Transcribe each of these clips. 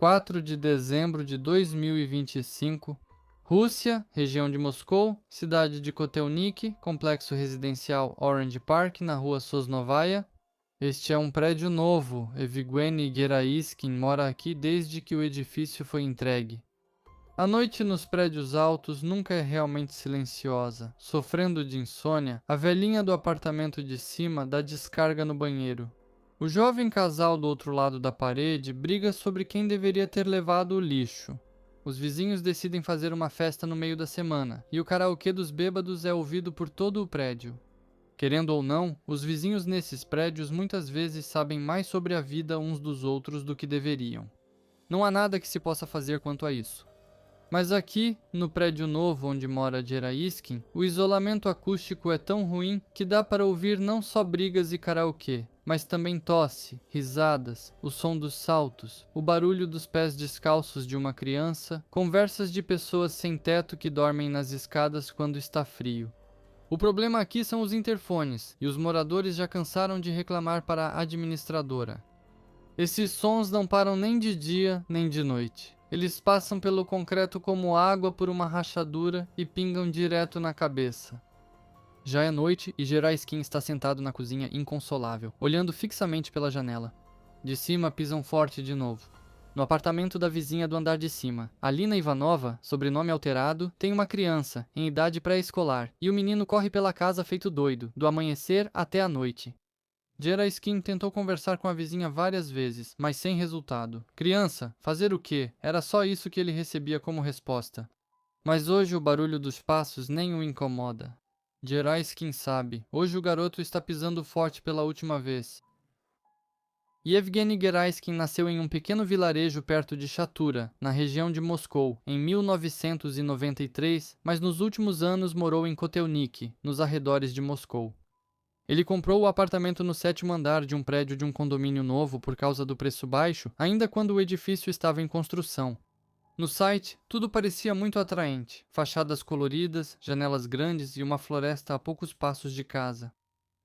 4 de dezembro de 2025, Rússia, região de Moscou, cidade de Kotelniki, complexo residencial Orange Park, na rua Sosnovaya. Este é um prédio novo, Evgeny Geraiskin mora aqui desde que o edifício foi entregue. A noite nos prédios altos nunca é realmente silenciosa. Sofrendo de insônia, a velhinha do apartamento de cima dá descarga no banheiro. O jovem casal do outro lado da parede briga sobre quem deveria ter levado o lixo. Os vizinhos decidem fazer uma festa no meio da semana, e o karaokê dos bêbados é ouvido por todo o prédio. Querendo ou não, os vizinhos nesses prédios muitas vezes sabem mais sobre a vida uns dos outros do que deveriam. Não há nada que se possa fazer quanto a isso. Mas aqui, no prédio novo onde mora Geraiskin, o isolamento acústico é tão ruim que dá para ouvir não só brigas e karaokê, mas também tosse, risadas, o som dos saltos, o barulho dos pés descalços de uma criança, conversas de pessoas sem teto que dormem nas escadas quando está frio. O problema aqui são os interfones, e os moradores já cansaram de reclamar para a administradora. Esses sons não param nem de dia nem de noite. Eles passam pelo concreto como água por uma rachadura e pingam direto na cabeça. Já é noite e Geraiskin está sentado na cozinha inconsolável, olhando fixamente pela janela. De cima pisam forte de novo. No apartamento da vizinha do andar de cima, Alina Ivanova, sobrenome alterado, tem uma criança, em idade pré-escolar, e o menino corre pela casa feito doido, do amanhecer até a noite. Geraiskin tentou conversar com a vizinha várias vezes, mas sem resultado. Criança, fazer o quê? Era só isso que ele recebia como resposta. Mas hoje o barulho dos passos nem o incomoda. Geraiskin sabe, hoje o garoto está pisando forte pela última vez. Yevgeny Geraiskin nasceu em um pequeno vilarejo perto de Chatura, na região de Moscou, em 1993, mas nos últimos anos morou em Kotelniki, nos arredores de Moscou. Ele comprou o apartamento no 7º andar de um prédio de um condomínio novo por causa do preço baixo, ainda quando o edifício estava em construção. No site, tudo parecia muito atraente. Fachadas coloridas, janelas grandes e uma floresta a poucos passos de casa.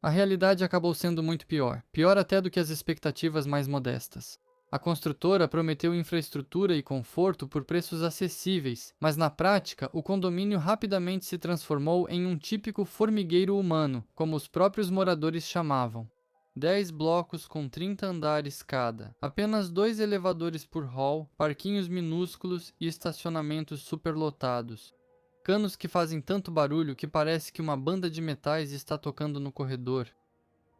A realidade acabou sendo muito pior. Pior até do que as expectativas mais modestas. A construtora prometeu infraestrutura e conforto por preços acessíveis, mas na prática, o condomínio rapidamente se transformou em um típico formigueiro humano, como os próprios moradores chamavam. 10 blocos com 30 andares cada, apenas 2 elevadores por hall, parquinhos minúsculos e estacionamentos superlotados. Canos que fazem tanto barulho que parece que uma banda de metais está tocando no corredor.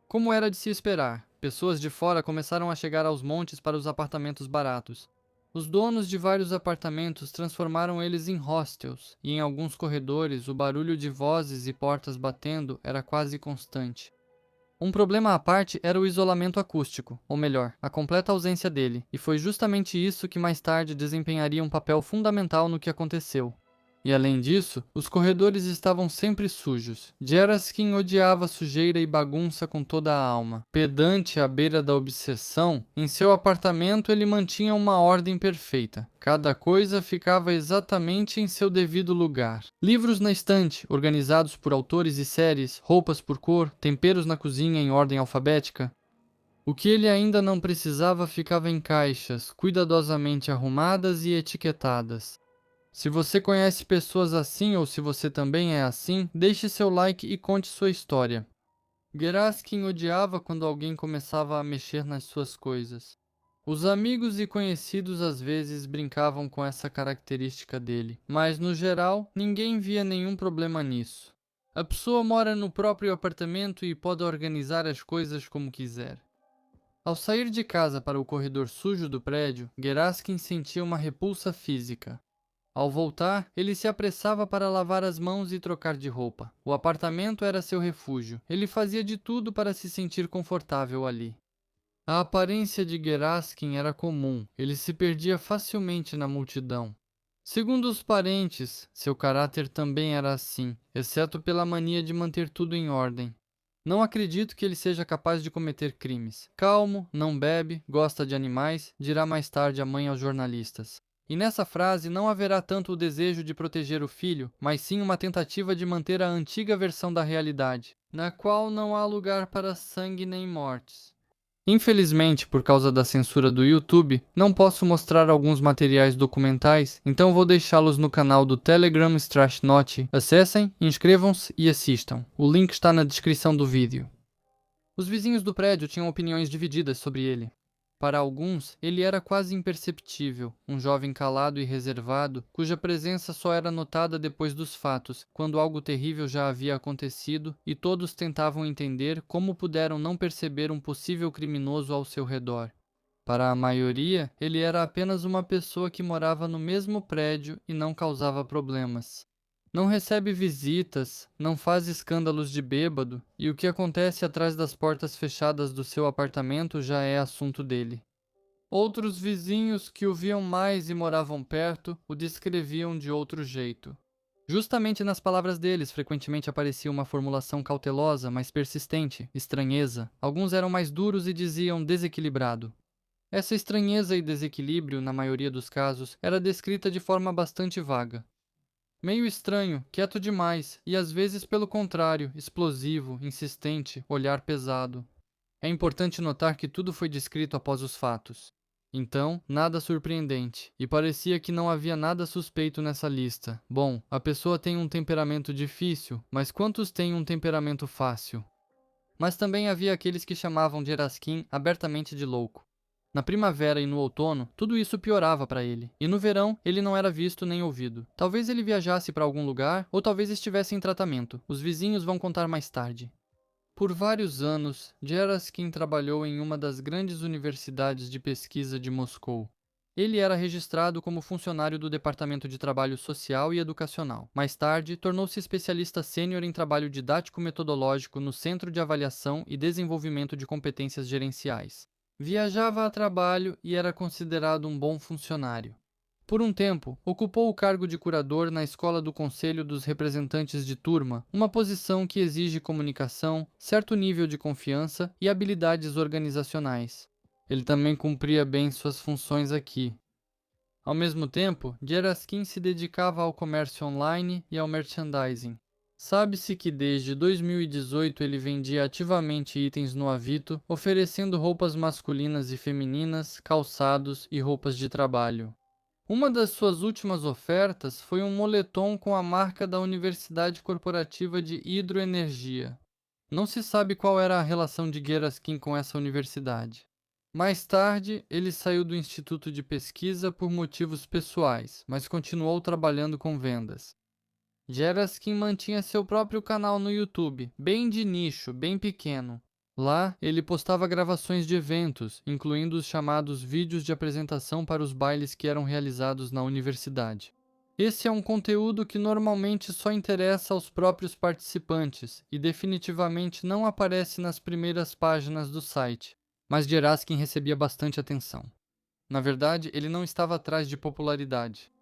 Como era de se esperar, pessoas de fora começaram a chegar aos montes para os apartamentos baratos. Os donos de vários apartamentos transformaram eles em hostels, e em alguns corredores o barulho de vozes e portas batendo era quase constante. Um problema à parte era o isolamento acústico, ou melhor, a completa ausência dele, e foi justamente isso que mais tarde desempenharia um papel fundamental no que aconteceu. E além disso, os corredores estavam sempre sujos. Geraiskin odiava sujeira e bagunça com toda a alma. Pedante à beira da obsessão, em seu apartamento ele mantinha uma ordem perfeita. Cada coisa ficava exatamente em seu devido lugar. Livros na estante, organizados por autores e séries, roupas por cor, temperos na cozinha em ordem alfabética. O que ele ainda não precisava ficava em caixas, cuidadosamente arrumadas e etiquetadas. Se você conhece pessoas assim ou se você também é assim, deixe seu like e conte sua história. Geraiskin odiava quando alguém começava a mexer nas suas coisas. Os amigos e conhecidos às vezes brincavam com essa característica dele, mas no geral ninguém via nenhum problema nisso. A pessoa mora no próprio apartamento e pode organizar as coisas como quiser. Ao sair de casa para o corredor sujo do prédio, Geraiskin sentia uma repulsa física. Ao voltar, ele se apressava para lavar as mãos e trocar de roupa. O apartamento era seu refúgio. Ele fazia de tudo para se sentir confortável ali. A aparência de Geraiskin era comum. Ele se perdia facilmente na multidão. Segundo os parentes, seu caráter também era assim, exceto pela mania de manter tudo em ordem. Não acredito que ele seja capaz de cometer crimes. Calmo, não bebe, gosta de animais, dirá mais tarde a mãe aos jornalistas. E nessa frase não haverá tanto o desejo de proteger o filho, mas sim uma tentativa de manter a antiga versão da realidade, na qual não há lugar para sangue nem mortes. Infelizmente, por causa da censura do YouTube, não posso mostrar alguns materiais documentais, então vou deixá-los no canal do Telegram Strashnote. Acessem, inscrevam-se e assistam. O link está na descrição do vídeo. Os vizinhos do prédio tinham opiniões divididas sobre ele. Para alguns, ele era quase imperceptível, um jovem calado e reservado, cuja presença só era notada depois dos fatos, quando algo terrível já havia acontecido, e todos tentavam entender como puderam não perceber um possível criminoso ao seu redor. Para a maioria, ele era apenas uma pessoa que morava no mesmo prédio e não causava problemas. Não recebe visitas, não faz escândalos de bêbado, e o que acontece atrás das portas fechadas do seu apartamento já é assunto dele. Outros vizinhos que o viam mais e moravam perto o descreviam de outro jeito. Justamente nas palavras deles frequentemente aparecia uma formulação cautelosa, mas persistente, estranheza. Alguns eram mais duros e diziam desequilibrado. Essa estranheza e desequilíbrio, na maioria dos casos, era descrita de forma bastante vaga. Meio estranho, quieto demais e às vezes pelo contrário, explosivo, insistente, olhar pesado. É importante notar que tudo foi descrito após os fatos. Então, nada surpreendente, e parecia que não havia nada suspeito nessa lista. Bom, a pessoa tem um temperamento difícil, mas quantos têm um temperamento fácil? Mas também havia aqueles que chamavam de Eraskin abertamente de louco. Na primavera e no outono, tudo isso piorava para ele, e no verão ele não era visto nem ouvido. Talvez ele viajasse para algum lugar, ou talvez estivesse em tratamento. Os vizinhos vão contar mais tarde. Por vários anos, Geraskin trabalhou em uma das grandes universidades de pesquisa de Moscou. Ele era registrado como funcionário do Departamento de Trabalho Social e Educacional. Mais tarde, tornou-se especialista sênior em trabalho didático-metodológico no Centro de Avaliação e Desenvolvimento de Competências Gerenciais. Viajava a trabalho e era considerado um bom funcionário. Por um tempo, ocupou o cargo de curador na Escola do Conselho dos Representantes de Turma, uma posição que exige comunicação, certo nível de confiança e habilidades organizacionais. Ele também cumpria bem suas funções aqui. Ao mesmo tempo, Geraskin se dedicava ao comércio online e ao merchandising. Sabe-se que desde 2018 ele vendia ativamente itens no Avito, oferecendo roupas masculinas e femininas, calçados e roupas de trabalho. Uma das suas últimas ofertas foi um moletom com a marca da Universidade Corporativa de Hidroenergia. Não se sabe qual era a relação de Geraskin com essa universidade. Mais tarde, ele saiu do Instituto de Pesquisa por motivos pessoais, mas continuou trabalhando com vendas. Geraskin mantinha seu próprio canal no YouTube, bem de nicho, bem pequeno. Lá, ele postava gravações de eventos, incluindo os chamados vídeos de apresentação para os bailes que eram realizados na universidade. Esse é um conteúdo que normalmente só interessa aos próprios participantes e definitivamente não aparece nas primeiras páginas do site, mas Geraskin recebia bastante atenção. Na verdade, ele não estava atrás de popularidade.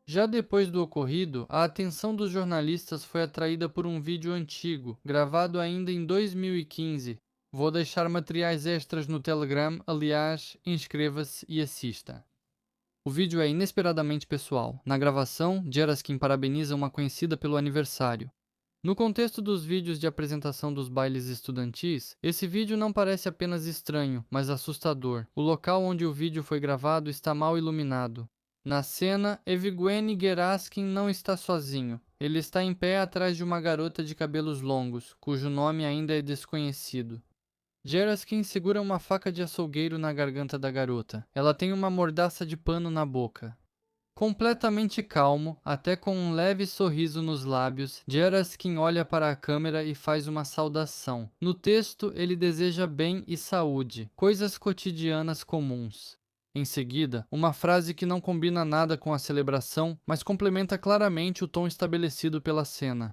Já depois do ocorrido, a atenção dos jornalistas foi atraída por um vídeo antigo, gravado ainda em 2015. Vou deixar materiais extras no Telegram, aliás, inscreva-se e assista. O vídeo é inesperadamente pessoal. Na gravação, Geraskin parabeniza uma conhecida pelo aniversário. No contexto dos vídeos de apresentação dos bailes estudantis, esse vídeo não parece apenas estranho, mas assustador. O local onde o vídeo foi gravado está mal iluminado. Na cena, Evgueni Geraskin não está sozinho. Ele está em pé atrás de uma garota de cabelos longos, cujo nome ainda é desconhecido. Geraskin segura uma faca de açougueiro na garganta da garota. Ela tem uma mordaça de pano na boca. Completamente calmo, até com um leve sorriso nos lábios, Geraskin olha para a câmera e faz uma saudação. No texto, ele deseja bem e saúde, coisas cotidianas comuns. Em seguida, uma frase que não combina nada com a celebração, mas complementa claramente o tom estabelecido pela cena.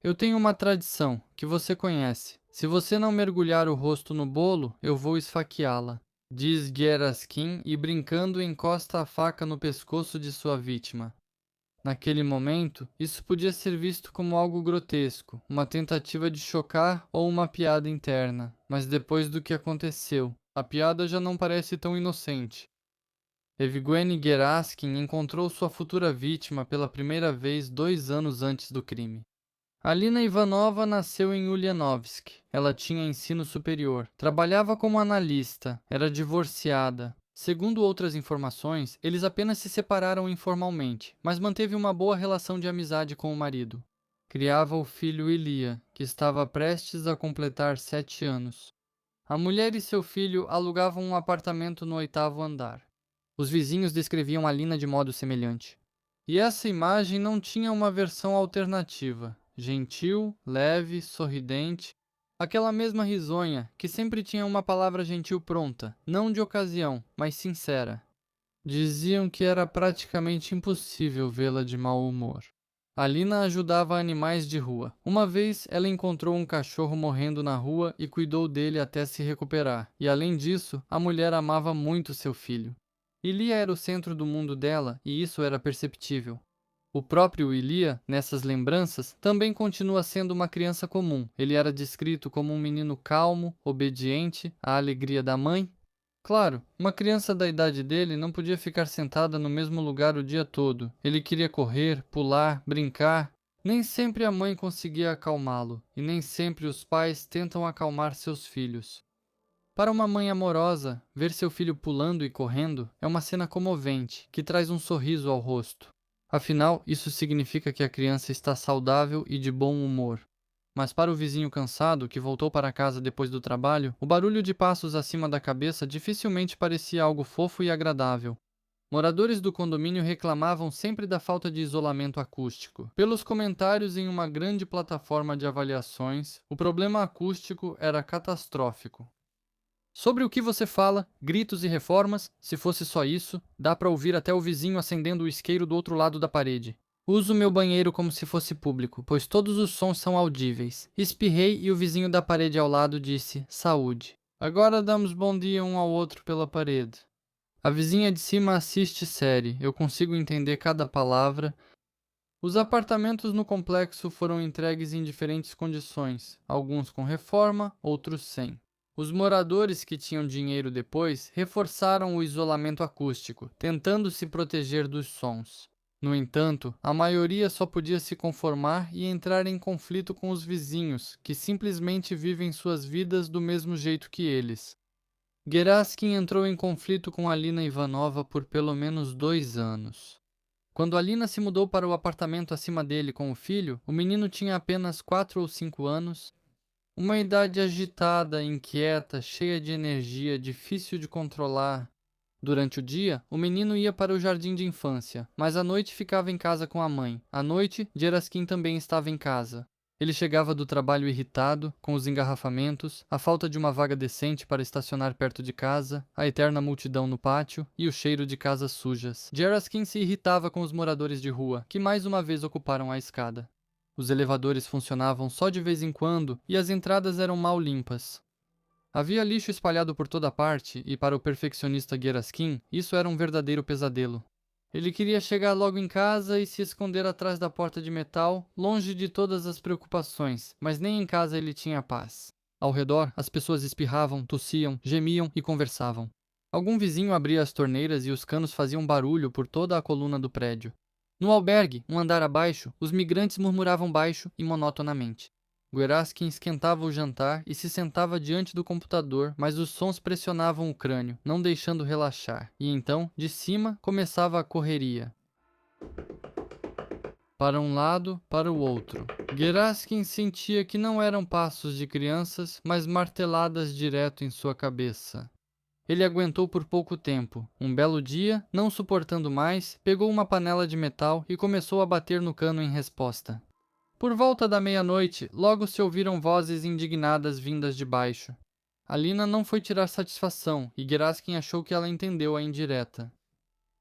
Eu tenho uma tradição, que você conhece. Se você não mergulhar o rosto no bolo, eu vou esfaqueá-la, diz Geraskin e brincando encosta a faca no pescoço de sua vítima. Naquele momento, isso podia ser visto como algo grotesco, uma tentativa de chocar ou uma piada interna, mas depois do que aconteceu, a piada já não parece tão inocente. Evgueni Geraskin encontrou sua futura vítima pela primeira vez 2 anos antes do crime. Alina Ivanova nasceu em Ulyanovsk. Ela tinha ensino superior, trabalhava como analista, era divorciada. Segundo outras informações, eles apenas se separaram informalmente, mas manteve uma boa relação de amizade com o marido. Criava o filho Ilia, que estava prestes a completar 7 anos. A mulher e seu filho alugavam um apartamento no 8º andar. Os vizinhos descreviam Alina de modo semelhante. E essa imagem não tinha uma versão alternativa. Gentil, leve, sorridente. Aquela mesma risonha, que sempre tinha uma palavra gentil pronta, não de ocasião, mas sincera. Diziam que era praticamente impossível vê-la de mau humor. Alina ajudava animais de rua. Uma vez, ela encontrou um cachorro morrendo na rua e cuidou dele até se recuperar. E além disso, a mulher amava muito seu filho. Ilia era o centro do mundo dela e isso era perceptível. O próprio Ilia, nessas lembranças, também continua sendo uma criança comum. Ele era descrito como um menino calmo, obediente, à alegria da mãe. Claro, uma criança da idade dele não podia ficar sentada no mesmo lugar o dia todo. Ele queria correr, pular, brincar. Nem sempre a mãe conseguia acalmá-lo, e nem sempre os pais tentam acalmar seus filhos. Para uma mãe amorosa, ver seu filho pulando e correndo é uma cena comovente, que traz um sorriso ao rosto. Afinal, isso significa que a criança está saudável e de bom humor. Mas para o vizinho cansado, que voltou para casa depois do trabalho, o barulho de passos acima da cabeça dificilmente parecia algo fofo e agradável. Moradores do condomínio reclamavam sempre da falta de isolamento acústico. Pelos comentários em uma grande plataforma de avaliações, o problema acústico era catastrófico. Sobre o que você fala, gritos e reformas, se fosse só isso, dá para ouvir até o vizinho acendendo o isqueiro do outro lado da parede. Uso meu banheiro como se fosse público, pois todos os sons são audíveis. Espirrei e o vizinho da parede ao lado disse, saúde. Agora damos bom dia um ao outro pela parede. A vizinha de cima assiste série, eu consigo entender cada palavra. Os apartamentos no complexo foram entregues em diferentes condições, alguns com reforma, outros sem. Os moradores que tinham dinheiro depois reforçaram o isolamento acústico, tentando se proteger dos sons. No entanto, a maioria só podia se conformar e entrar em conflito com os vizinhos, que simplesmente vivem suas vidas do mesmo jeito que eles. Geraskin entrou em conflito com Alina Ivanova por pelo menos 2 anos. Quando Alina se mudou para o apartamento acima dele com o filho, o menino tinha apenas 4 ou 5 anos. Uma idade agitada, inquieta, cheia de energia, difícil de controlar. Durante o dia, o menino ia para o jardim de infância, mas à noite ficava em casa com a mãe. À noite, Geraskin também estava em casa. Ele chegava do trabalho irritado, com os engarrafamentos, a falta de uma vaga decente para estacionar perto de casa, a eterna multidão no pátio e o cheiro de casas sujas. Geraskin se irritava com os moradores de rua, que mais uma vez ocuparam a escada. Os elevadores funcionavam só de vez em quando e as entradas eram mal limpas. Havia lixo espalhado por toda parte e para o perfeccionista Geraskin, isso era um verdadeiro pesadelo. Ele queria chegar logo em casa e se esconder atrás da porta de metal, longe de todas as preocupações, mas nem em casa ele tinha paz. Ao redor, as pessoas espirravam, tossiam, gemiam e conversavam. Algum vizinho abria as torneiras e os canos faziam barulho por toda a coluna do prédio. No albergue, um andar abaixo, os migrantes murmuravam baixo e monotonamente. Geraskin esquentava o jantar e se sentava diante do computador, mas os sons pressionavam o crânio, não deixando relaxar. E então, de cima, começava a correria. Para um lado, para o outro. Geraskin sentia que não eram passos de crianças, mas marteladas direto em sua cabeça. Ele aguentou por pouco tempo. Um belo dia, não suportando mais, pegou uma panela de metal e começou a bater no cano em resposta. Por volta da meia-noite, logo se ouviram vozes indignadas vindas de baixo. Alina não foi tirar satisfação e Geraskin achou que ela entendeu a indireta.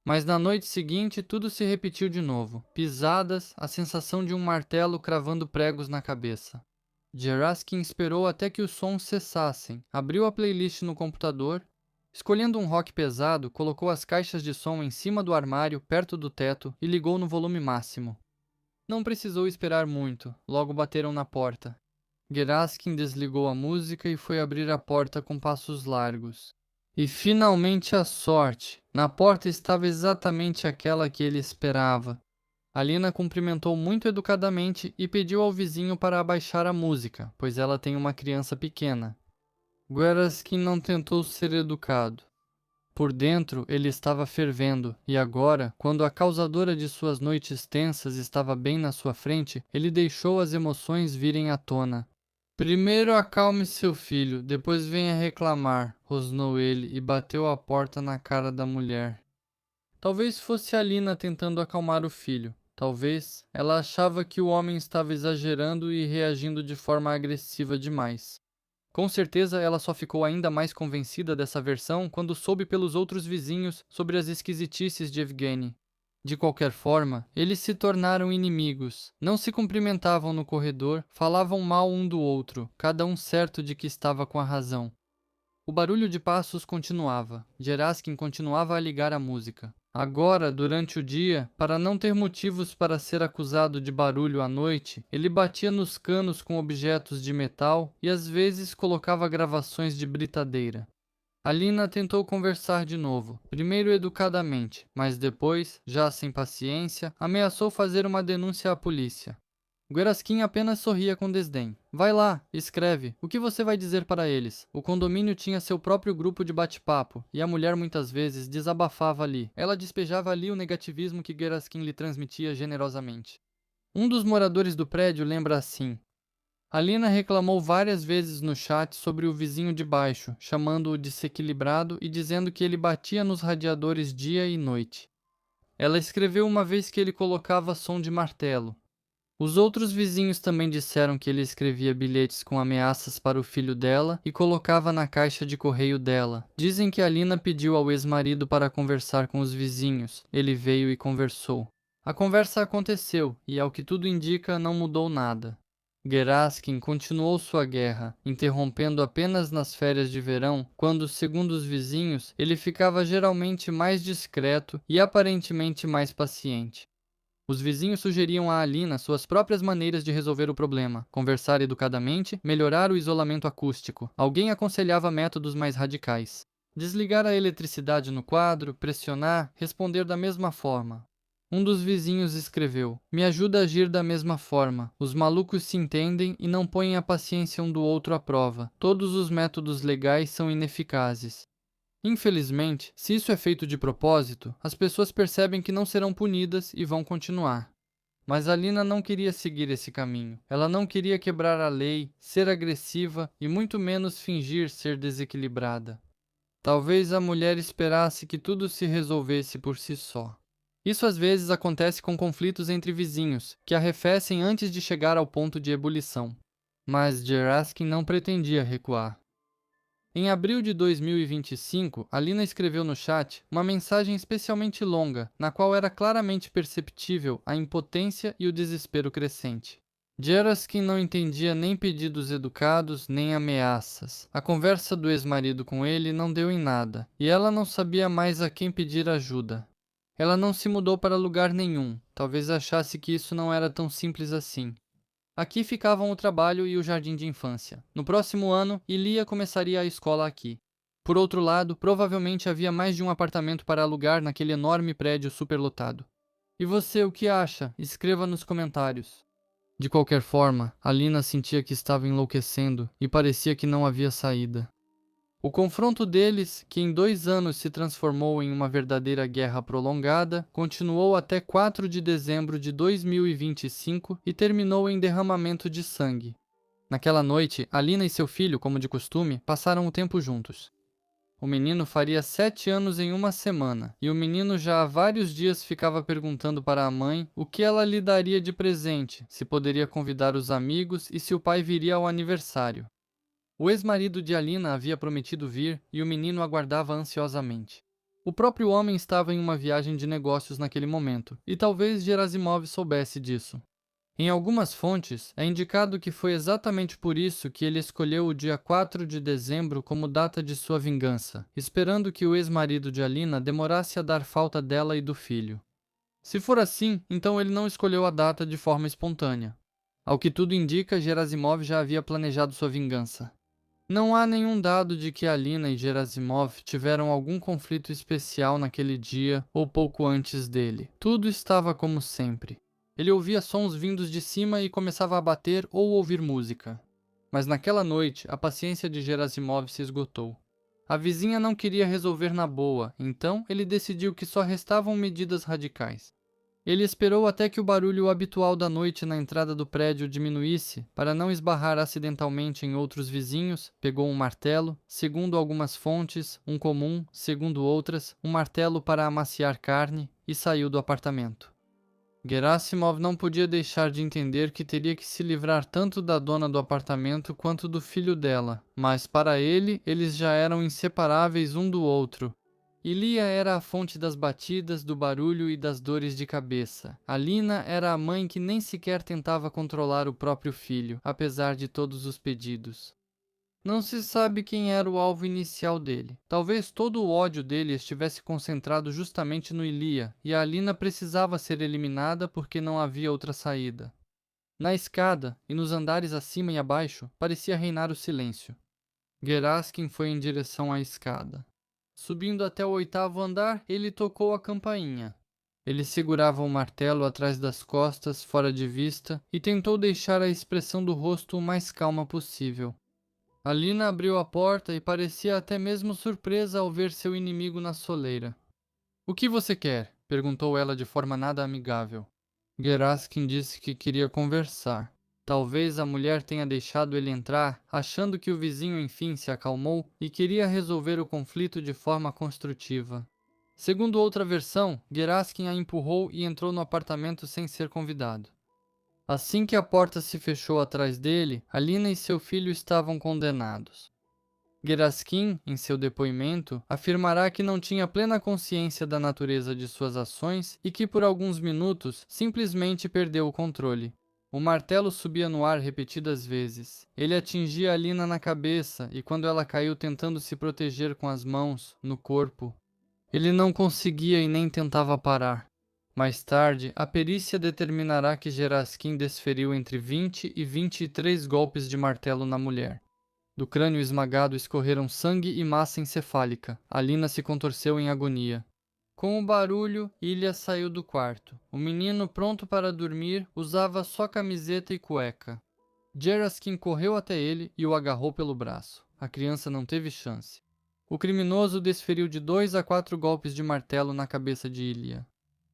Mas na noite seguinte tudo se repetiu de novo. Pisadas, a sensação de um martelo cravando pregos na cabeça. Geraskin esperou até que os sons cessassem, abriu a playlist no computador. Escolhendo um rock pesado, colocou as caixas de som em cima do armário, perto do teto, e ligou no volume máximo. Não precisou esperar muito, logo bateram na porta. Geraskin desligou a música e foi abrir a porta com passos largos. E finalmente a sorte! Na porta estava exatamente aquela que ele esperava. Alina cumprimentou muito educadamente e pediu ao vizinho para abaixar a música, pois ela tem uma criança pequena. Gueraskin não tentou ser educado. Por dentro, ele estava fervendo, e agora, quando a causadora de suas noites tensas estava bem na sua frente, ele deixou as emoções virem à tona. Primeiro acalme seu filho, depois venha reclamar, rosnou ele e bateu a porta na cara da mulher. Talvez fosse Alina tentando acalmar o filho. Talvez ela achava que o homem estava exagerando e reagindo de forma agressiva demais. Com certeza ela só ficou ainda mais convencida dessa versão quando soube pelos outros vizinhos sobre as esquisitices de Evgeny. De qualquer forma, eles se tornaram inimigos. Não se cumprimentavam no corredor, falavam mal um do outro, cada um certo de que estava com a razão. O barulho de passos continuava. Geraskin continuava a ligar a música. Agora, durante o dia, para não ter motivos para ser acusado de barulho à noite, ele batia nos canos com objetos de metal e às vezes colocava gravações de britadeira. Alina tentou conversar de novo, primeiro educadamente, mas depois, já sem paciência, ameaçou fazer uma denúncia à polícia. Gueraskin apenas sorria com desdém. Vai lá, escreve. O que você vai dizer para eles? O condomínio tinha seu próprio grupo de bate-papo, e a mulher muitas vezes desabafava ali. Ela despejava ali o negativismo que Gueraskin lhe transmitia generosamente. Um dos moradores do prédio lembra assim. Alina reclamou várias vezes no chat sobre o vizinho de baixo, chamando-o de desequilibrado e dizendo que ele batia nos radiadores dia e noite. Ela escreveu uma vez que ele colocava som de martelo. Os outros vizinhos também disseram que ele escrevia bilhetes com ameaças para o filho dela e colocava na caixa de correio dela. Dizem que Alina pediu ao ex-marido para conversar com os vizinhos. Ele veio e conversou. A conversa aconteceu e, ao que tudo indica, não mudou nada. Geraskin continuou sua guerra, interrompendo apenas nas férias de verão, quando, segundo os vizinhos, ele ficava geralmente mais discreto e aparentemente mais paciente. Os vizinhos sugeriam a Alina suas próprias maneiras de resolver o problema, conversar educadamente, melhorar o isolamento acústico. Alguém aconselhava métodos mais radicais. Desligar a eletricidade no quadro, pressionar, responder da mesma forma. Um dos vizinhos escreveu: me ajuda a agir da mesma forma. Os malucos se entendem e não põem a paciência um do outro à prova. Todos os métodos legais são ineficazes. Infelizmente, se isso é feito de propósito, as pessoas percebem que não serão punidas e vão continuar. Mas Alina não queria seguir esse caminho. Ela não queria quebrar a lei, ser agressiva e muito menos fingir ser desequilibrada. Talvez a mulher esperasse que tudo se resolvesse por si só. Isso às vezes acontece com conflitos entre vizinhos, que arrefecem antes de chegar ao ponto de ebulição. Mas Geraskin não pretendia recuar. Em abril de 2025, Alina escreveu no chat uma mensagem especialmente longa, na qual era claramente perceptível a impotência e o desespero crescente. Geraskin não entendia nem pedidos educados, nem ameaças. A conversa do ex-marido com ele não deu em nada, e ela não sabia mais a quem pedir ajuda. Ela não se mudou para lugar nenhum, talvez achasse que isso não era tão simples assim. Aqui ficavam o trabalho e o jardim de infância. No próximo ano, Ilia começaria a escola aqui. Por outro lado, provavelmente havia mais de um apartamento para alugar naquele enorme prédio superlotado. E você, o que acha? Escreva nos comentários. De qualquer forma, Alina sentia que estava enlouquecendo e parecia que não havia saída. O confronto deles, que em 2 anos se transformou em uma verdadeira guerra prolongada, continuou até 4 de dezembro de 2025 e terminou em derramamento de sangue. Naquela noite, Alina e seu filho, como de costume, passaram o tempo juntos. O menino faria 7 anos em uma semana, e o menino já há vários dias ficava perguntando para a mãe o que ela lhe daria de presente, se poderia convidar os amigos e se o pai viria ao aniversário. O ex-marido de Alina havia prometido vir e o menino aguardava ansiosamente. O próprio homem estava em uma viagem de negócios naquele momento, e talvez Gerasimov soubesse disso. Em algumas fontes, é indicado que foi exatamente por isso que ele escolheu o dia 4 de dezembro como data de sua vingança, esperando que o ex-marido de Alina demorasse a dar falta dela e do filho. Se for assim, então ele não escolheu a data de forma espontânea. Ao que tudo indica, Gerasimov já havia planejado sua vingança. Não há nenhum dado de que Alina e Gerasimov tiveram algum conflito especial naquele dia ou pouco antes dele. Tudo estava como sempre. Ele ouvia sons vindos de cima e começava a bater ou ouvir música. Mas naquela noite, a paciência de Gerasimov se esgotou. A vizinha não queria resolver na boa, então ele decidiu que só restavam medidas radicais. Ele esperou até que o barulho habitual da noite na entrada do prédio diminuísse, para não esbarrar acidentalmente em outros vizinhos, pegou um martelo, segundo algumas fontes, um comum, segundo outras, um martelo para amaciar carne, e saiu do apartamento. Gerasimov não podia deixar de entender que teria que se livrar tanto da dona do apartamento quanto do filho dela, mas para ele, eles já eram inseparáveis um do outro. Ilia era a fonte das batidas, do barulho e das dores de cabeça. Alina era a mãe que nem sequer tentava controlar o próprio filho, apesar de todos os pedidos. Não se sabe quem era o alvo inicial dele. Talvez todo o ódio dele estivesse concentrado justamente no Ilia, e a Alina precisava ser eliminada porque não havia outra saída. Na escada, e nos andares acima e abaixo, parecia reinar o silêncio. Geraskin foi em direção à escada. Subindo até o 8º andar, ele tocou a campainha. Ele segurava o martelo atrás das costas, fora de vista, e tentou deixar a expressão do rosto o mais calma possível. Alina abriu a porta e parecia até mesmo surpresa ao ver seu inimigo na soleira. — O que você quer? Perguntou ela de forma nada amigável. Geraskin disse que queria conversar. Talvez a mulher tenha deixado ele entrar, achando que o vizinho enfim se acalmou e queria resolver o conflito de forma construtiva. Segundo outra versão, Geraskin a empurrou e entrou no apartamento sem ser convidado. Assim que a porta se fechou atrás dele, Alina e seu filho estavam condenados. Geraskin, em seu depoimento, afirmará que não tinha plena consciência da natureza de suas ações e que por alguns minutos simplesmente perdeu o controle. O martelo subia no ar repetidas vezes. Ele atingia Alina na cabeça e quando ela caiu tentando se proteger com as mãos, no corpo, ele não conseguia e nem tentava parar. Mais tarde, a perícia determinará que Geraskin desferiu entre 20 e 23 golpes de martelo na mulher. Do crânio esmagado escorreram sangue e massa encefálica. Alina se contorceu em agonia. Com o barulho, Ilya saiu do quarto. O menino, pronto para dormir, usava só camiseta e cueca. Geraskin correu até ele e o agarrou pelo braço. A criança não teve chance. O criminoso desferiu de 2 a 4 golpes de martelo na cabeça de Ilya.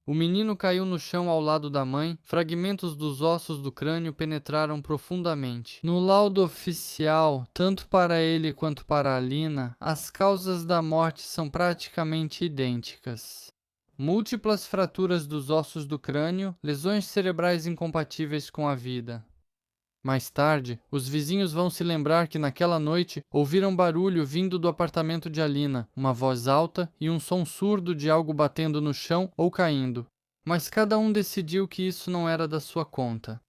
O menino caiu no chão ao lado da mãe, fragmentos dos ossos do crânio penetraram profundamente. No laudo oficial, tanto para ele quanto para Alina, as causas da morte são praticamente idênticas. Múltiplas fraturas dos ossos do crânio, lesões cerebrais incompatíveis com a vida. Mais tarde, os vizinhos vão se lembrar que naquela noite ouviram barulho vindo do apartamento de Alina, uma voz alta e um som surdo de algo batendo no chão ou caindo. Mas cada um decidiu que isso não era da sua conta.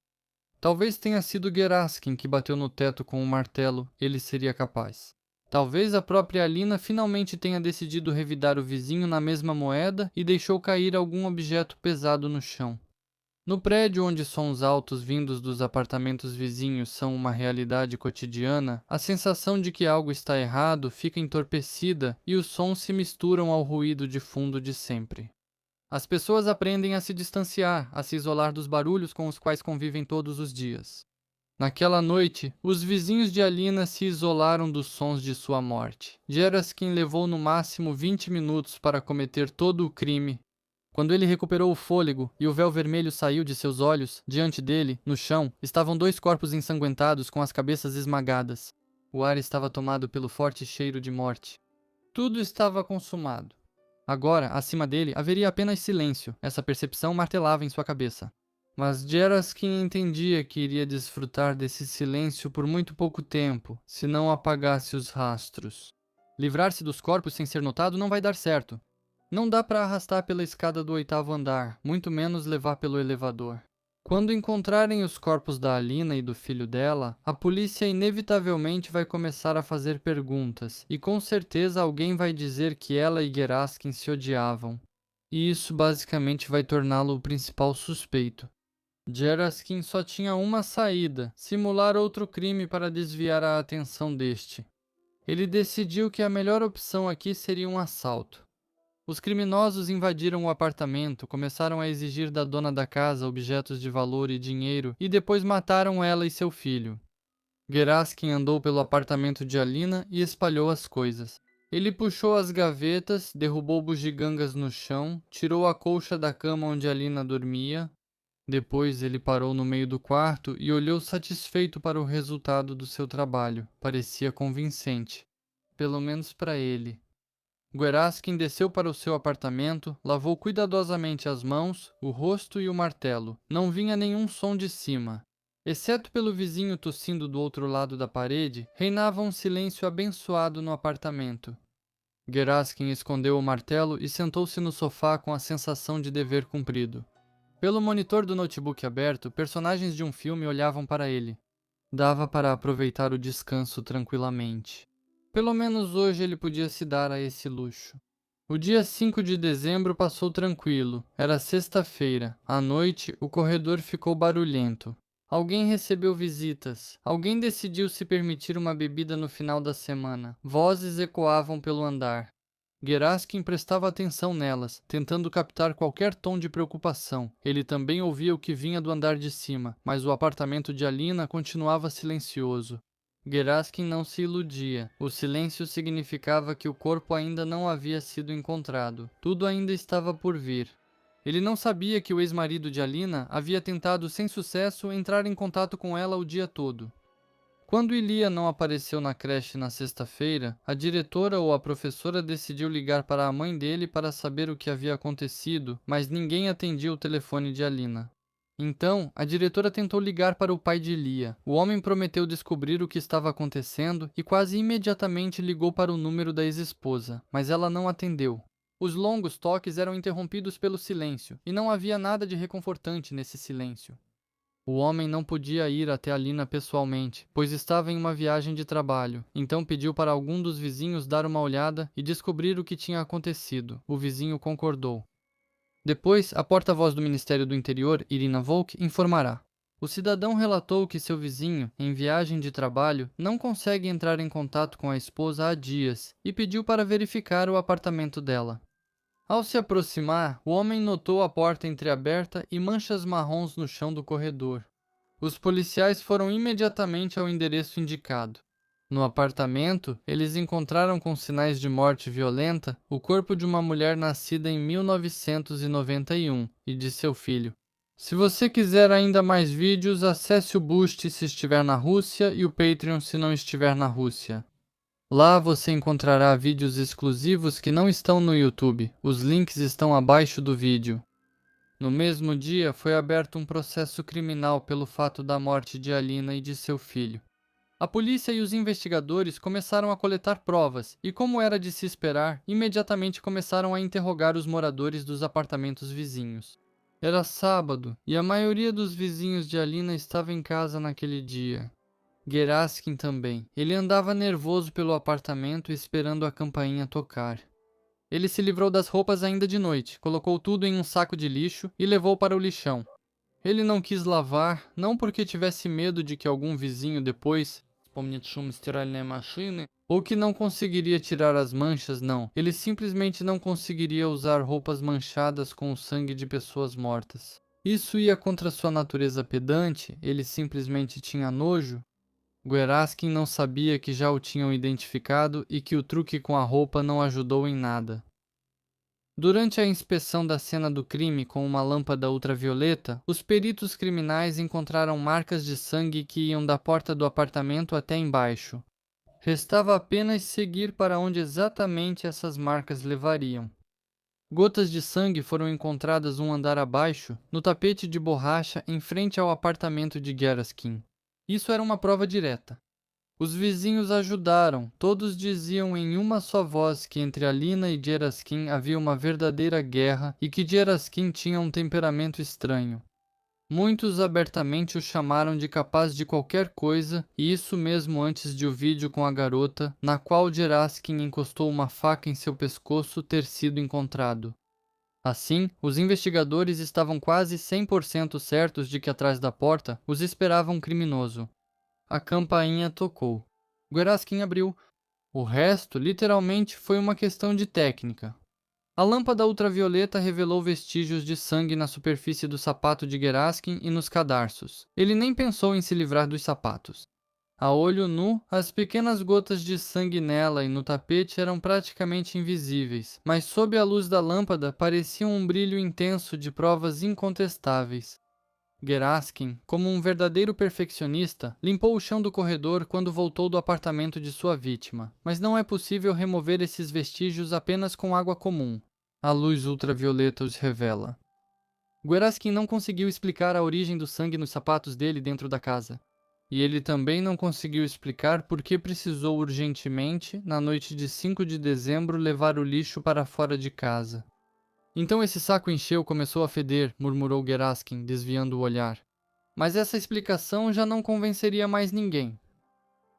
Talvez tenha sido Geraskin que bateu no teto com o martelo, ele seria capaz. Talvez a própria Alina finalmente tenha decidido revidar o vizinho na mesma moeda e deixou cair algum objeto pesado no chão. No prédio onde sons altos vindos dos apartamentos vizinhos são uma realidade cotidiana, a sensação de que algo está errado fica entorpecida e os sons se misturam ao ruído de fundo de sempre. As pessoas aprendem a se distanciar, a se isolar dos barulhos com os quais convivem todos os dias. Naquela noite, os vizinhos de Alina se isolaram dos sons de sua morte. Geraskin levou no máximo 20 minutos para cometer todo o crime. Quando ele recuperou o fôlego e o véu vermelho saiu de seus olhos, diante dele, no chão, estavam 2 corpos ensanguentados com as cabeças esmagadas. O ar estava tomado pelo forte cheiro de morte. Tudo estava consumado. Agora, acima dele, haveria apenas silêncio. Essa percepção martelava em sua cabeça. Mas Geraskin entendia que iria desfrutar desse silêncio por muito pouco tempo, se não apagasse os rastros. Livrar-se dos corpos sem ser notado não vai dar certo. Não dá para arrastar pela escada do 8º andar, muito menos levar pelo elevador. Quando encontrarem os corpos da Alina e do filho dela, a polícia inevitavelmente vai começar a fazer perguntas, e com certeza alguém vai dizer que ela e Geraskin se odiavam. E isso basicamente vai torná-lo o principal suspeito. Geraskin só tinha uma saída: simular outro crime para desviar a atenção deste. Ele decidiu que a melhor opção aqui seria um assalto. Os criminosos invadiram o apartamento, começaram a exigir da dona da casa objetos de valor e dinheiro e depois mataram ela e seu filho. Geraskin andou pelo apartamento de Alina e espalhou as coisas. Ele puxou as gavetas, derrubou bugigangas no chão, tirou a colcha da cama onde Alina dormia. Depois ele parou no meio do quarto e olhou satisfeito para o resultado do seu trabalho. Parecia convincente. Pelo menos para ele. Geraskin desceu para o seu apartamento, lavou cuidadosamente as mãos, o rosto e o martelo. Não vinha nenhum som de cima. Exceto pelo vizinho tossindo do outro lado da parede, reinava um silêncio abençoado no apartamento. Geraskin escondeu o martelo e sentou-se no sofá com a sensação de dever cumprido. Pelo monitor do notebook aberto, personagens de um filme olhavam para ele. Dava para aproveitar o descanso tranquilamente. Pelo menos hoje ele podia se dar a esse luxo. O dia 5 de dezembro passou tranquilo. Era sexta-feira. À noite, o corredor ficou barulhento. Alguém recebeu visitas. Alguém decidiu se permitir uma bebida no final da semana. Vozes ecoavam pelo andar. Geraskin prestava atenção nelas, tentando captar qualquer tom de preocupação. Ele também ouvia o que vinha do andar de cima, mas o apartamento de Alina continuava silencioso. Geraskin não se iludia. O silêncio significava que o corpo ainda não havia sido encontrado. Tudo ainda estava por vir. Ele não sabia que o ex-marido de Alina havia tentado sem sucesso entrar em contato com ela o dia todo. Quando Ilia não apareceu na creche na sexta-feira, a diretora ou a professora decidiu ligar para a mãe dele para saber o que havia acontecido, mas ninguém atendia o telefone de Alina. Então, a diretora tentou ligar para o pai de Ilia. O homem prometeu descobrir o que estava acontecendo e quase imediatamente ligou para o número da ex-esposa, mas ela não atendeu. Os longos toques eram interrompidos pelo silêncio, e não havia nada de reconfortante nesse silêncio. O homem não podia ir até Alina pessoalmente, pois estava em uma viagem de trabalho. Então pediu para algum dos vizinhos dar uma olhada e descobrir o que tinha acontecido. O vizinho concordou. Depois, a porta-voz do Ministério do Interior, Irina Volk, informará. O cidadão relatou que seu vizinho, em viagem de trabalho, não consegue entrar em contato com a esposa há dias e pediu para verificar o apartamento dela. Ao se aproximar, o homem notou a porta entreaberta e manchas marrons no chão do corredor. Os policiais foram imediatamente ao endereço indicado. No apartamento, eles encontraram com sinais de morte violenta o corpo de uma mulher nascida em 1991 e de seu filho. Se você quiser ainda mais vídeos, acesse o Boost se estiver na Rússia e o Patreon se não estiver na Rússia. Lá você encontrará vídeos exclusivos que não estão no YouTube. Os links estão abaixo do vídeo. No mesmo dia, foi aberto um processo criminal pelo fato da morte de Alina e de seu filho. A polícia e os investigadores começaram a coletar provas e, como era de se esperar, imediatamente começaram a interrogar os moradores dos apartamentos vizinhos. Era sábado e a maioria dos vizinhos de Alina estava em casa naquele dia. Geraskin também. Ele andava nervoso pelo apartamento esperando a campainha tocar. Ele se livrou das roupas ainda de noite, colocou tudo em um saco de lixo e levou para o lixão. Ele não quis lavar, não porque tivesse medo de que algum vizinho depois, ou que não conseguiria tirar as manchas, não. Ele simplesmente não conseguiria usar roupas manchadas com o sangue de pessoas mortas. Isso ia contra sua natureza pedante, ele simplesmente tinha nojo. Geraskin não sabia que já o tinham identificado e que o truque com a roupa não ajudou em nada. Durante a inspeção da cena do crime com uma lâmpada ultravioleta, os peritos criminais encontraram marcas de sangue que iam da porta do apartamento até embaixo. Restava apenas seguir para onde exatamente essas marcas levariam. Gotas de sangue foram encontradas um andar abaixo, no tapete de borracha em frente ao apartamento de Geraskin. Isso era uma prova direta. Os vizinhos ajudaram, todos diziam em uma só voz que entre Alina e Geraskin havia uma verdadeira guerra e que Geraskin tinha um temperamento estranho. Muitos abertamente o chamaram de capaz de qualquer coisa, e isso mesmo antes de o vídeo com a garota, na qual Geraskin encostou uma faca em seu pescoço, ter sido encontrado. Assim, os investigadores estavam quase 100% certos de que atrás da porta os esperava um criminoso. A campainha tocou. Geraskin abriu. O resto, literalmente, foi uma questão de técnica. A lâmpada ultravioleta revelou vestígios de sangue na superfície do sapato de Geraskin e nos cadarços. Ele nem pensou em se livrar dos sapatos. A olho nu, as pequenas gotas de sangue nela e no tapete eram praticamente invisíveis, mas sob a luz da lâmpada pareciam um brilho intenso de provas incontestáveis. Geraskin, como um verdadeiro perfeccionista, limpou o chão do corredor quando voltou do apartamento de sua vítima, mas não é possível remover esses vestígios apenas com água comum. A luz ultravioleta os revela. Geraskin não conseguiu explicar a origem do sangue nos sapatos dele dentro da casa. E ele também não conseguiu explicar por que precisou urgentemente, na noite de 5 de dezembro, levar o lixo para fora de casa. Então esse saco encheu, começou a feder, murmurou Geraskin, desviando o olhar. Mas essa explicação já não convenceria mais ninguém.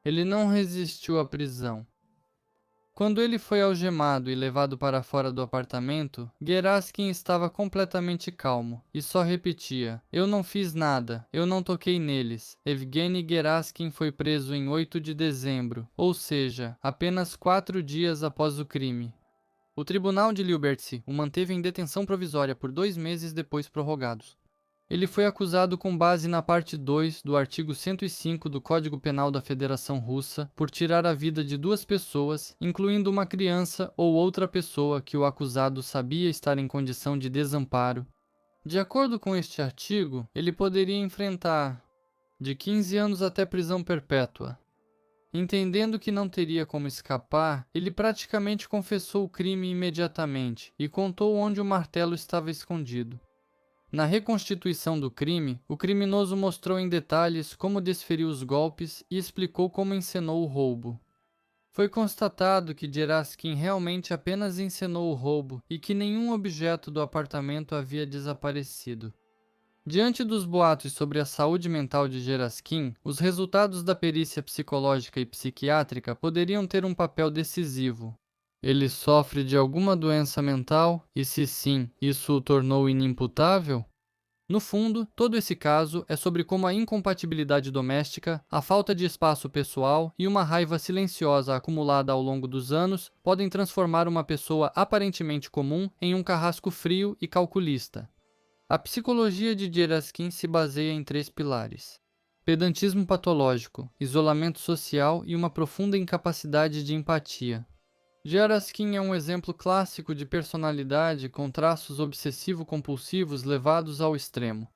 Ele não resistiu à prisão. Quando ele foi algemado e levado para fora do apartamento, Geraskin estava completamente calmo e só repetia: "Eu não fiz nada, eu não toquei neles." Evgeny Geraskin foi preso em 8 de dezembro, ou seja, apenas 4 dias após o crime. O tribunal de Lyubertsy o manteve em detenção provisória por 2 meses depois prorrogados. Ele foi acusado com base na parte 2 do artigo 105 do Código Penal da Federação Russa por tirar a vida de 2 pessoas, incluindo uma criança ou outra pessoa que o acusado sabia estar em condição de desamparo. De acordo com este artigo, ele poderia enfrentar de 15 anos até prisão perpétua. Entendendo que não teria como escapar, ele praticamente confessou o crime imediatamente e contou onde o martelo estava escondido. Na reconstituição do crime, o criminoso mostrou em detalhes como desferiu os golpes e explicou como encenou o roubo. Foi constatado que Geraskin realmente apenas encenou o roubo e que nenhum objeto do apartamento havia desaparecido. Diante dos boatos sobre a saúde mental de Geraskin, os resultados da perícia psicológica e psiquiátrica poderiam ter um papel decisivo. Ele sofre de alguma doença mental? E se sim, isso o tornou inimputável? No fundo, todo esse caso é sobre como a incompatibilidade doméstica, a falta de espaço pessoal e uma raiva silenciosa acumulada ao longo dos anos podem transformar uma pessoa aparentemente comum em um carrasco frio e calculista. A psicologia de Geraskin se baseia em 3 pilares: pedantismo patológico, isolamento social e uma profunda incapacidade de empatia. Geraskin é um exemplo clássico de personalidade com traços obsessivo-compulsivos levados ao extremo.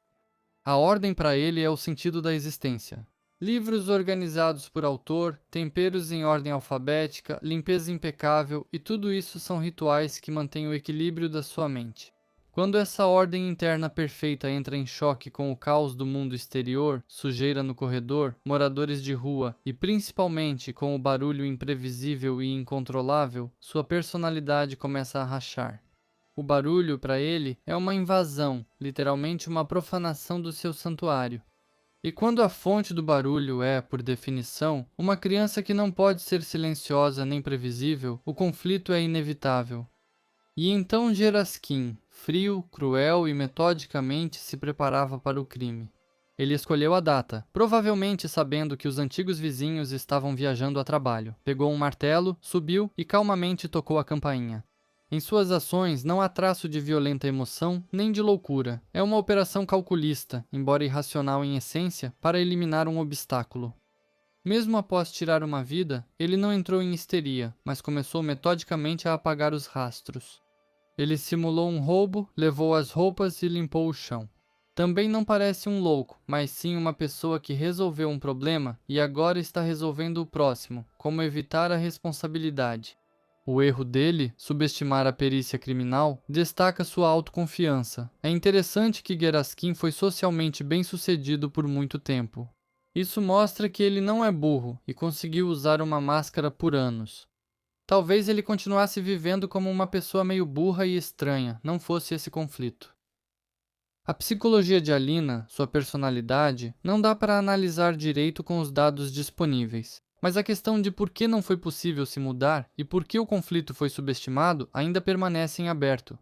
A ordem para ele é o sentido da existência. Livros organizados por autor, temperos em ordem alfabética, limpeza impecável e tudo isso são rituais que mantêm o equilíbrio da sua mente. Quando essa ordem interna perfeita entra em choque com o caos do mundo exterior, sujeira no corredor, moradores de rua e principalmente com o barulho imprevisível e incontrolável, sua personalidade começa a rachar. O barulho, para ele, é uma invasão, literalmente uma profanação do seu santuário. E quando a fonte do barulho é, por definição, uma criança que não pode ser silenciosa nem previsível, o conflito é inevitável. E então Geraskin, frio, cruel e metodicamente se preparava para o crime. Ele escolheu a data, provavelmente sabendo que os antigos vizinhos estavam viajando a trabalho. Pegou um martelo, subiu e calmamente tocou a campainha. Em suas ações não há traço de violenta emoção nem de loucura. É uma operação calculista, embora irracional em essência, para eliminar um obstáculo. Mesmo após tirar uma vida, ele não entrou em histeria, mas começou metodicamente a apagar os rastros. Ele simulou um roubo, levou as roupas e limpou o chão. Também não parece um louco, mas sim uma pessoa que resolveu um problema e agora está resolvendo o próximo, como evitar a responsabilidade. O erro dele, subestimar a perícia criminal, destaca sua autoconfiança. É interessante que Geraskin foi socialmente bem-sucedido por muito tempo. Isso mostra que ele não é burro e conseguiu usar uma máscara por anos. Talvez ele continuasse vivendo como uma pessoa meio burra e estranha, não fosse esse conflito. A psicologia de Alina, sua personalidade, não dá para analisar direito com os dados disponíveis. Mas a questão de por que não foi possível se mudar e por que o conflito foi subestimado ainda permanece em aberto.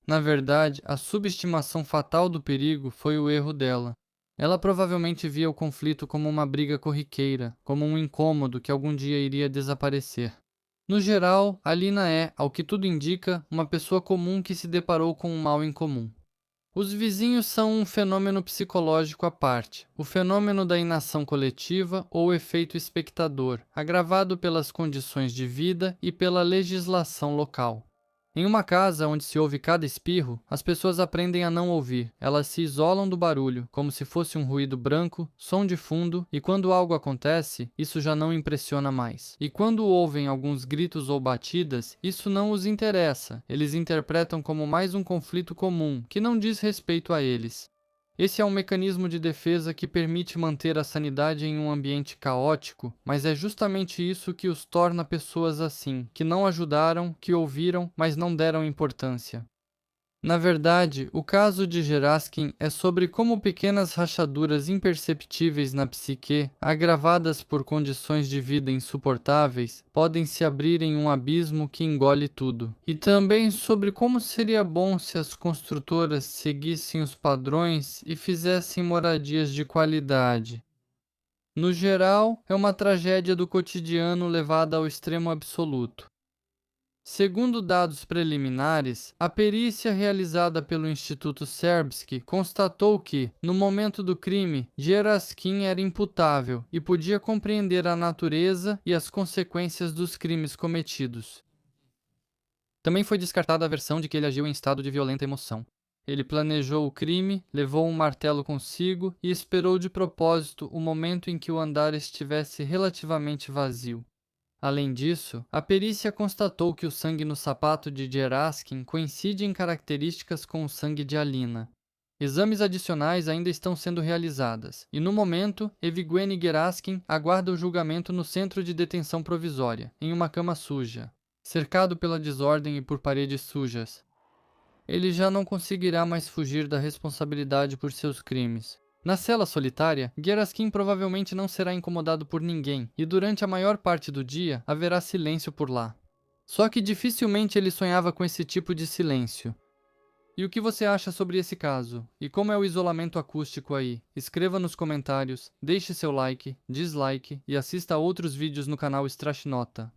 Na verdade, a subestimação fatal do perigo foi o erro dela. Ela provavelmente via o conflito como uma briga corriqueira, como um incômodo que algum dia iria desaparecer. No geral, Alina é, ao que tudo indica, uma pessoa comum que se deparou com um mal em comum. Os vizinhos são um fenômeno psicológico à parte, o fenômeno da inação coletiva ou efeito espectador, agravado pelas condições de vida e pela legislação local. Em uma casa onde se ouve cada espirro, as pessoas aprendem a não ouvir. Elas se isolam do barulho, como se fosse um ruído branco, som de fundo, e quando algo acontece, isso já não impressiona mais. E quando ouvem alguns gritos ou batidas, isso não os interessa. Eles interpretam como mais um conflito comum, que não diz respeito a eles. Esse é um mecanismo de defesa que permite manter a sanidade em um ambiente caótico, mas é justamente isso que os torna pessoas assim, que não ajudaram, que ouviram, mas não deram importância. Na verdade, o caso de Geraskin é sobre como pequenas rachaduras imperceptíveis na psique, agravadas por condições de vida insuportáveis, podem se abrir em um abismo que engole tudo. E também sobre como seria bom se as construtoras seguissem os padrões e fizessem moradias de qualidade. No geral, é uma tragédia do cotidiano levada ao extremo absoluto. Segundo dados preliminares, a perícia realizada pelo Instituto Serbsky constatou que, no momento do crime, Geraskin era imputável e podia compreender a natureza e as consequências dos crimes cometidos. Também foi descartada a versão de que ele agiu em estado de violenta emoção. Ele planejou o crime, levou um martelo consigo e esperou de propósito o momento em que o andar estivesse relativamente vazio. Além disso, a perícia constatou que o sangue no sapato de Geraskin coincide em características com o sangue de Alina. Exames adicionais ainda estão sendo realizados, e no momento, Evgueni Geraskin aguarda o julgamento no centro de detenção provisória, em uma cama suja, cercado pela desordem e por paredes sujas. Ele já não conseguirá mais fugir da responsabilidade por seus crimes. Na cela solitária, Geraskin provavelmente não será incomodado por ninguém, e durante a maior parte do dia haverá silêncio por lá. Só que dificilmente ele sonhava com esse tipo de silêncio. E o que você acha sobre esse caso? E como é o isolamento acústico aí? Escreva nos comentários, deixe seu like, dislike e assista a outros vídeos no canal Strashnota.